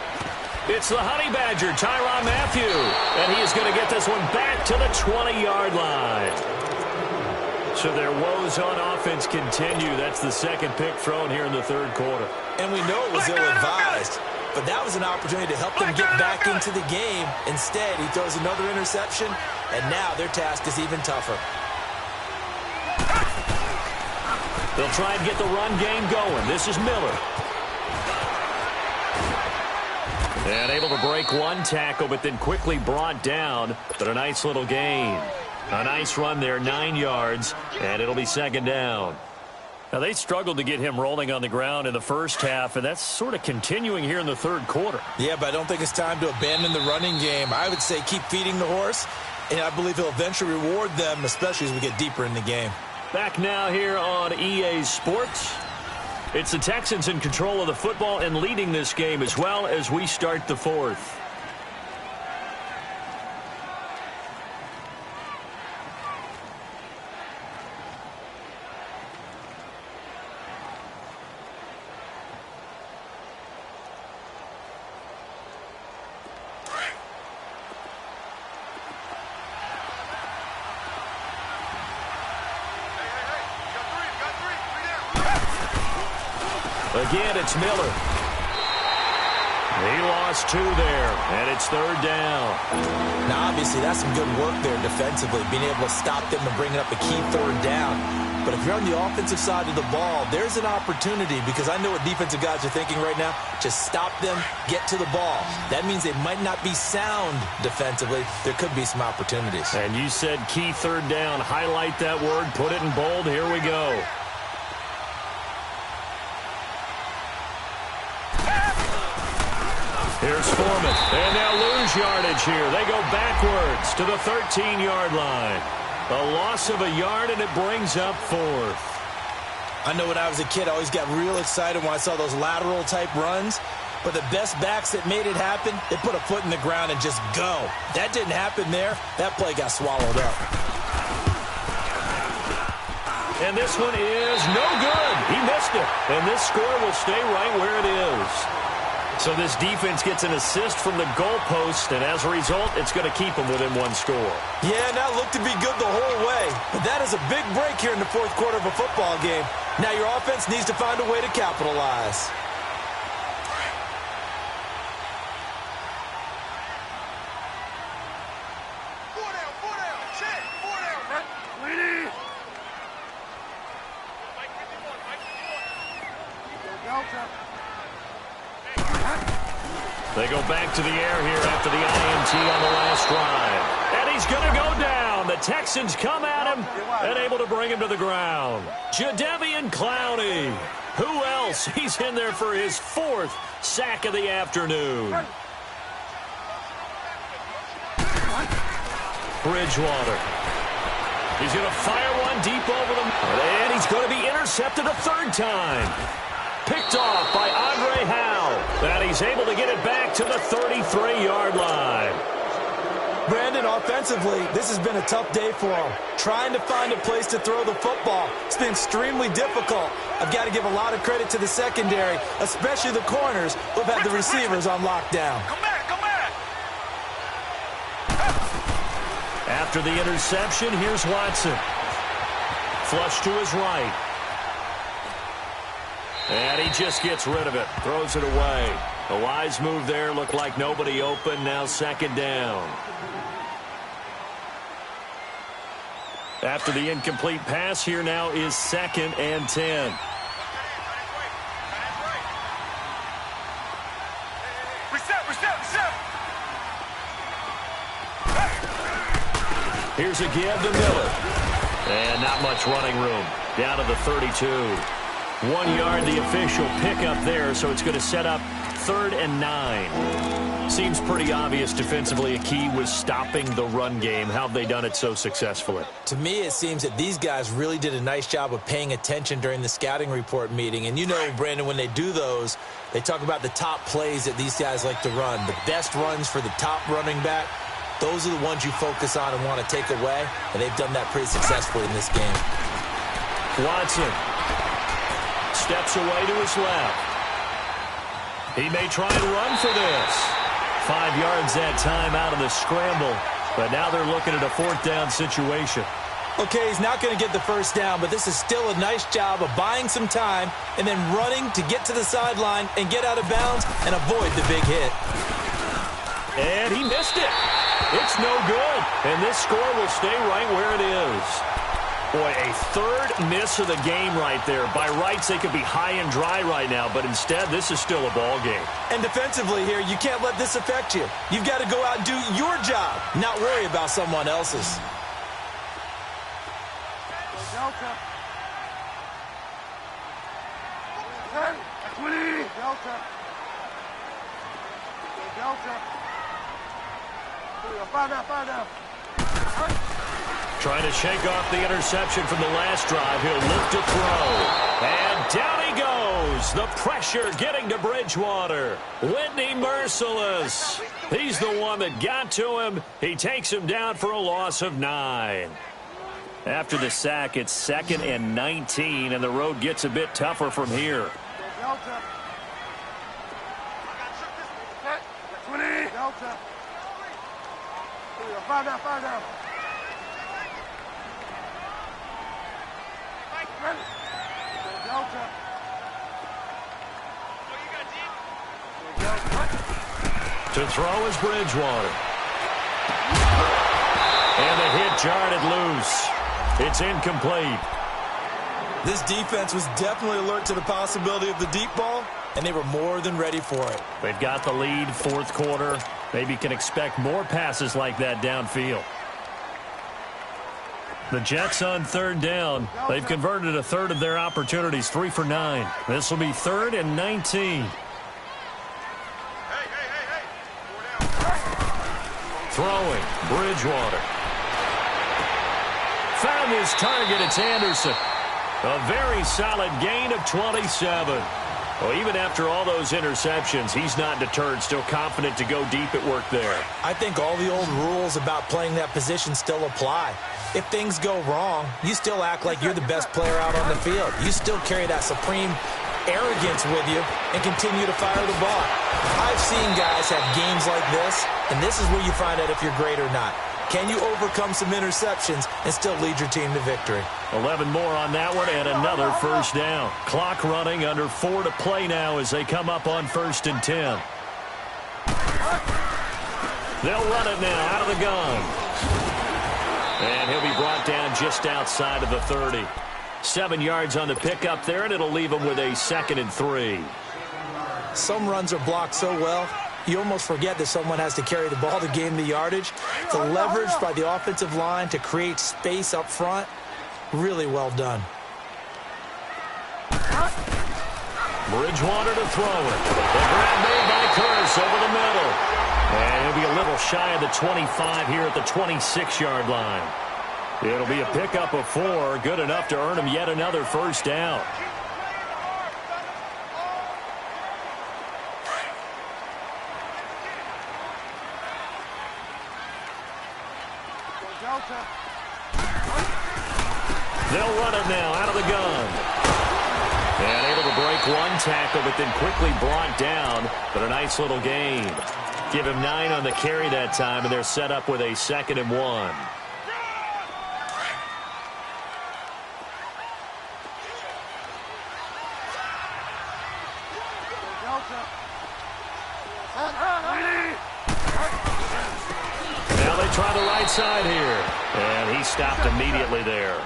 It's the Honey Badger, Tyrann Mathieu, and he is going to get this one back to the 20-yard line. So their woes on offense continue. That's the 2nd pick thrown here in the 3rd quarter. And we know it was ill-advised, but that was an opportunity to help them get back into the game. Instead, he throws another interception, and now their task is even tougher. They'll try and get the run game going. This is Miller. And able to break one tackle, but then quickly brought down. But a nice little gain. A nice run there, 9 yards, and it'll be 2nd down. Now, they struggled to get him rolling on the ground in the first half, and that's sort of continuing here in the third quarter. Yeah, but I don't think it's time to abandon the running game. I would say keep feeding the horse, and I believe he'll eventually reward them, especially as we get deeper in the game. Back now here on EA Sports. It's the Texans in control of the football and leading this game as well as we start the fourth. Again, it's Miller. He lost 2 there, and it's third down. Now, obviously, that's some good work there defensively, being able to stop them and bringing up a key third down. But if you're on the offensive side of the ball, there's an opportunity, because I know what defensive guys are thinking right now. Just stop them, get to the ball. That means they might not be sound defensively. There could be some opportunities. And you said key third down. Highlight that word, put it in bold. Here we go. Here's Foreman, and they'll lose yardage here. They go backwards to the 13-yard line. A loss of a yard, and it brings up fourth. I know when I was a kid, I always got real excited when I saw those lateral-type runs. But the best backs that made it happen, they put a foot in the ground and just go. That didn't happen there. That play got swallowed up. And this one is no good. He missed it. And this score will stay right where it is. So this defense gets an assist from the goalpost, and as a result, it's going to keep them within one score. Yeah, and that looked to be good the whole way. But that is a big break here in the fourth quarter of a football game. Now your offense needs to find a way to capitalize. They go back to the air here after the INT on the last drive. And he's going to go down. The Texans come at him and able to bring him to the ground. Jadeveon Clowney. Who else? He's in there for his 4th sack of the afternoon. Bridgewater. He's going to fire one deep over them. And he's going to be intercepted a 3rd time. Picked off by Andre Howe. And he's able to get it back to the 33-yard line. Brandon, offensively, this has been a tough day for him. Trying to find a place to throw the football. It's been extremely difficult. I've got to give a lot of credit to the secondary, especially the corners who've had the receivers on lockdown. Come back, come back. After the interception, here's Watson. Flush to his right. And he just gets rid of it. Throws it away. A wise move there. Looked like nobody open. Now 2nd down. After the incomplete pass, here now is 2nd and 10. Reset. Here's a give to Miller. And not much running room. Down to the 32. 1 yard, the official pickup there, so it's going to set up 3rd and 9. Seems pretty obvious defensively a key was stopping the run game. How have they done it so successfully? To me, it seems that these guys really did a nice job of paying attention during the scouting report meeting. And you know, Brandon, when they do those, they talk about the top plays that these guys like to run. The best runs for the top running back, those are the ones you focus on and want to take away. And they've done that pretty successfully in this game. Watson steps away to his left. He may try and run for this. 5 yards that time out of the scramble. But now they're looking at a 4th down situation. Okay, he's not going to get the 1st down, but this is still a nice job of buying some time and then running to get to the sideline and get out of bounds and avoid the big hit. And he missed it. It's no good. And this score will stay right where it is. Boy, a 3rd miss of the game right there. By rights, they could be high and dry right now, but instead, this is still a ball game. And defensively here, you can't let this affect you. You've got to go out and do your job, not worry about someone else's. 20. Delta. Delta. 5 down. Trying to shake off the interception from the last drive. He'll lift a throw. And down he goes. The pressure getting to Bridgewater. Whitney merciless. He's the one that got to him. He takes him down for a loss of 9. After the sack, it's 2nd and 19, and the road gets a bit tougher from here. Delta. 20. Delta. 5 down. Delta. To throw is Bridgewater. And the hit jarred it loose. It's incomplete. This defense was definitely alert to the possibility of the deep ball, and they were more than ready for it. They've got the lead, 4th quarter. Maybe can expect more passes like that downfield. The Jets on 3rd down. They've converted a third of their opportunities, 3 for 9. This will be 3rd and 19. Throwing, Bridgewater. Found his target, it's Anderson. A very solid gain of 27. Well, even after all those interceptions, he's not deterred, still confident to go deep at work there. I think all the old rules about playing that position still apply. If things go wrong, you still act like you're the best player out on the field. You still carry that supreme arrogance with you and continue to fire the ball. I've seen guys have games like this, and this is where you find out if you're great or not. Can you overcome some interceptions and still lead your team to victory? 11 more on that one and another first down. Clock running, under 4 to play now as they come up on 1st and 10. They'll run it now out of the gun. And he'll be brought down just outside of the 30. 7 yards on the pickup there, and it'll leave him with a 2nd and 3. Some runs are blocked so well, you almost forget that someone has to carry the ball to gain the yardage. The leverage by the offensive line to create space up front, really well done. Bridgewater to throw it. The grab made by Curse over the middle. And he'll be a little shy of the 25 here at the 26-yard line. It'll be a pickup of 4, good enough to earn him yet another first down. They'll run it now out of the gun. And able to break one tackle, but then quickly brought down. But a nice little gain. Give him 9 on the carry that time, and they're set up with a 2nd and 1. Now they try the right side here. And he stopped immediately there.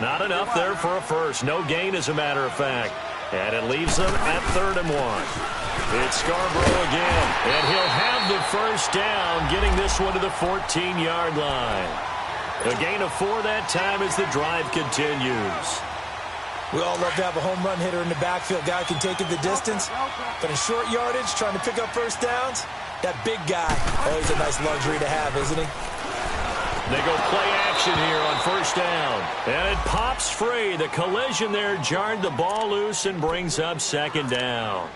Not enough there for a first. No gain, as a matter of fact. And it leaves them at 3rd and 1. It's Scarborough again. And he'll have the first down, getting this one to the 14-yard line. A gain of 4 that time as the drive continues. We all love to have a home run hitter in the backfield. Guy can take it the distance. But in short yardage, trying to pick up first downs, that big guy, always a nice luxury to have, isn't he? They go play action here on first down. And it pops free. The collision there jarred the ball loose and brings up 2nd down.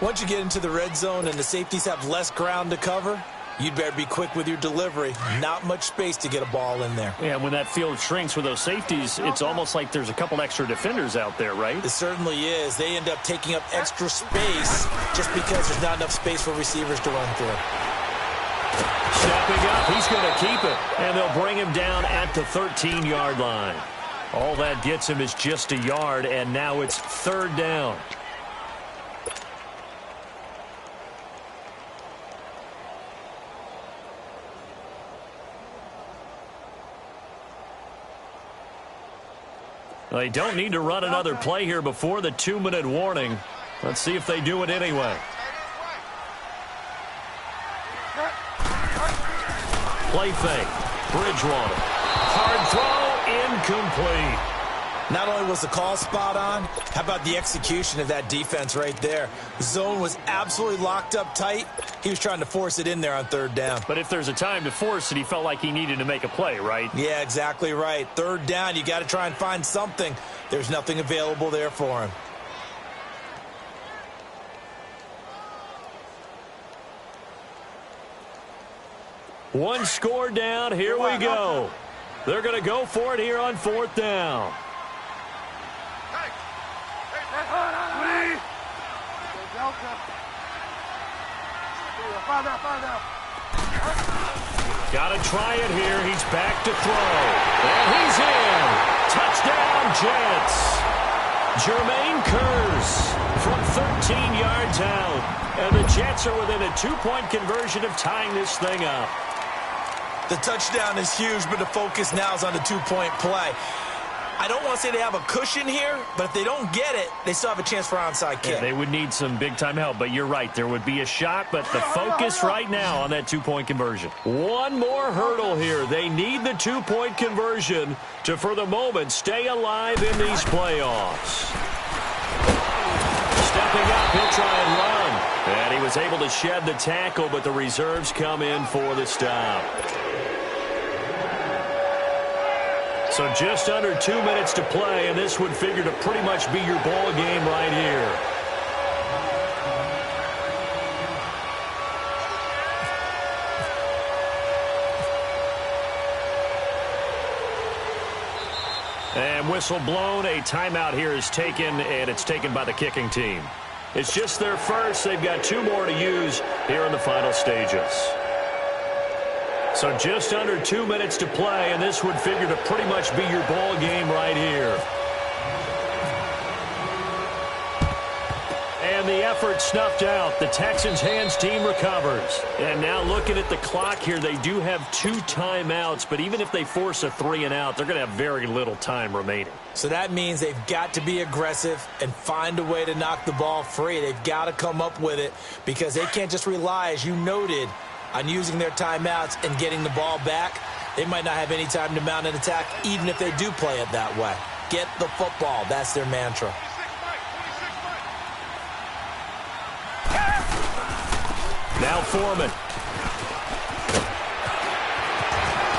Once you get into the red zone and the safeties have less ground to cover, you'd better be quick with your delivery. Not much space to get a ball in there. Yeah, when that field shrinks with those safeties, it's almost like there's a couple extra defenders out there, right? It certainly is. They end up taking up extra space just because there's not enough space for receivers to run through. Stepping up, he's going to keep it. And they'll bring him down at the 13-yard line. All that gets him is just a yard, and now it's 3rd down. They don't need to run another play here before the 2-minute warning. Let's see if they do it anyway. Play fake. Bridgewater. Hard throw. Incomplete. Not only was the call spot on, how about the execution of that defense right there? The zone was absolutely locked up tight. He was trying to force it in there on third down. But if there's a time to force it, he felt like he needed to make a play, right? Yeah, exactly right. Third down, you got to try and find something. There's nothing available there for him. One score down. Here we go. They're going to go for it here on fourth down. Got to try it here. He's back to throw. And he's in. Touchdown, Jets. Jermaine Kearse from 13 yards out. And the Jets are within a two-point conversion of tying this thing up. The touchdown is huge, but the focus now is on the two-point play. I don't want to say they have a cushion here, but if they don't get it, they still have a chance for onside kick. Yeah, they would need some big-time help, but you're right. There would be a shot, but the focus right now on that two-point conversion. One more hurdle here. They need the two-point conversion to, for the moment, stay alive in these playoffs. Stepping up, he'll try and run. And he was able to shed the tackle, but the reserves come in for the stop. So just under 2 minutes to play, and this would figure to pretty much be your ball game right here. And whistle blown. A timeout here is taken, and it's taken by the kicking team. It's just their first. They've got 2 more to use here in the final stages. So just under 2 minutes to play, and this would figure to pretty much be your ball game right here. And the effort snuffed out. The Texans' hands team recovers. And now looking at the clock here, they do have 2 timeouts, but even if they force a 3-and-out, they're going to have very little time remaining. So that means they've got to be aggressive and find a way to knock the ball free. They've got to come up with it because they can't just rely, as you noted, on using their timeouts and getting the ball back. They might not have any time to mount an attack, even if they do play it that way. Get the football. That's their mantra. Now Foreman.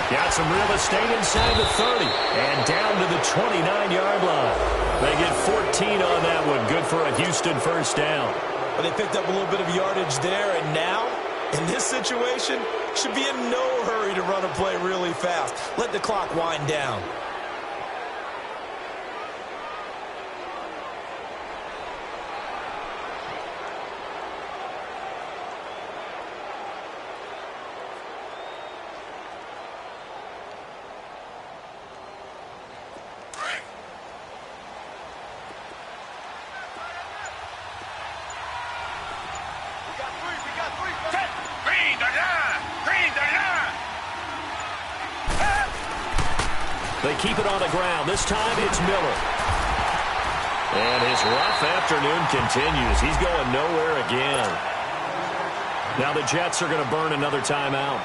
Got some real estate inside the 30 and down to the 29-yard line. They get 14 on that one. Good for a Houston first down. But they picked up a little bit of yardage there, and now, in this situation, should be in no hurry to run a play really fast. Let the clock wind down. They keep it on the ground. This time it's Miller. And his rough afternoon continues. He's going nowhere again. Now the Jets are going to burn another timeout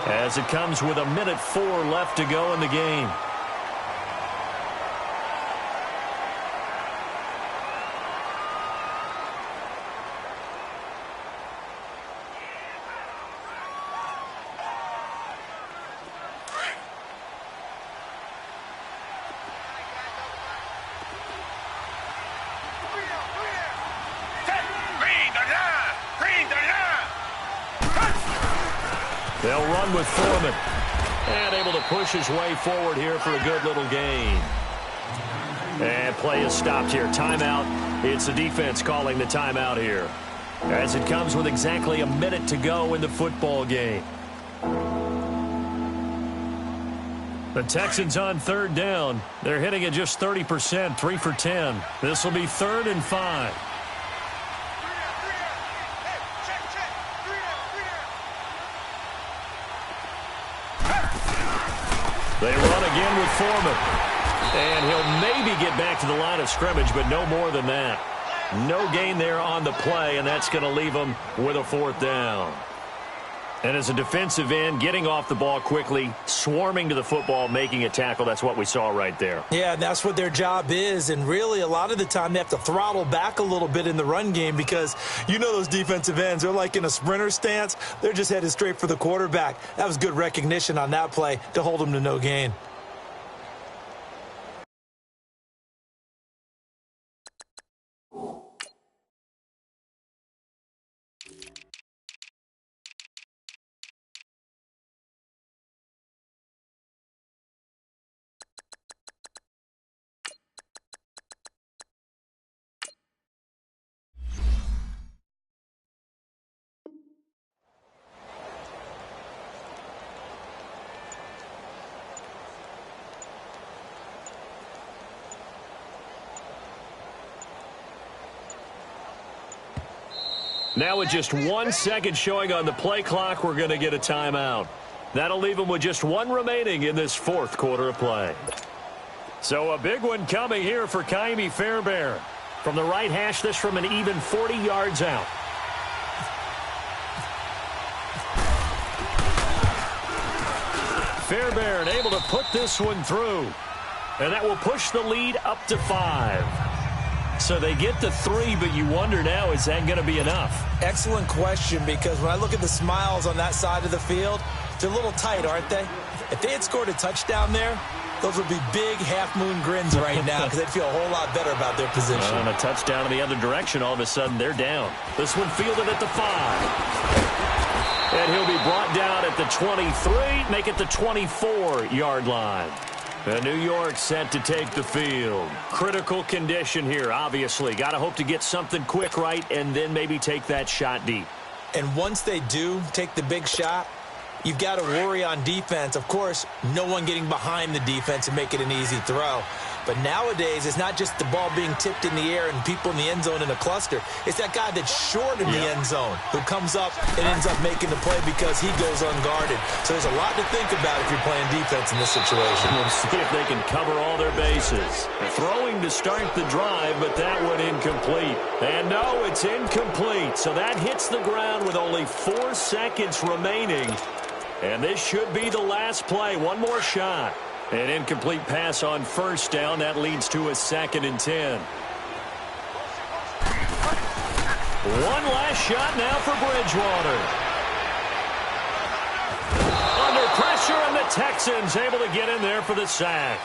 as it comes with 1:04 left to go in the game. They'll run with Foreman. And able to push his way forward here for a good little gain. And play is stopped here. Timeout. It's the defense calling the timeout here, as it comes with exactly 1 minute to go in the football game. The Texans on third down. They're hitting at just 30%, 3 for 10. This will be 3rd and 5. They run again with Foreman. And he'll maybe get back to the line of scrimmage, but no more than that. No gain there on the play, and that's going to leave them with a 4th down. And as a defensive end, getting off the ball quickly, swarming to the football, making a tackle, that's what we saw right there. Yeah, and that's what their job is. And really, a lot of the time, they have to throttle back a little bit in the run game because you know those defensive ends, they're like in a sprinter stance. They're just headed straight for the quarterback. That was good recognition on that play to hold them to no gain. Now with just 1 second showing on the play clock, we're going to get a timeout. That'll leave them with just one remaining in this fourth quarter of play. So a big one coming here for Kaimi Fairbairn. From the right hash, this from an even 40 yards out. Fairbairn able to put this one through. And that will push the lead up to 5. So they get to 3, but you wonder now, is that going to be enough? Excellent question, because when I look at the smiles on that side of the field, they're a little tight, aren't they? If they had scored a touchdown there, those would be big half-moon grins right now because they'd feel a whole lot better about their position. And a touchdown in the other direction, all of a sudden they're down. This one fielded at the 5. And he'll be brought down at the 23, make it the 24-yard line. And New York set to take the field. Critical condition here, obviously. Got to hope to get something quick right and then maybe take that shot deep. And once they do take the big shot, you've got to worry on defense. Of course, no one getting behind the defense and make it an easy throw. But nowadays, it's not just the ball being tipped in the air and people in the end zone in a cluster. It's that guy that's short in the end zone who comes up and ends up making the play because he goes unguarded. So there's a lot to think about if you're playing defense in this situation. We'll see if they can cover all their bases. Throwing to start the drive, but that one incomplete. And no, it's incomplete. So that hits the ground with only 4 seconds remaining. And this should be the last play. One more shot. An incomplete pass on first down. That leads to a 2nd and 10. One last shot now for Bridgewater. Under pressure, and the Texans able to get in there for the sack.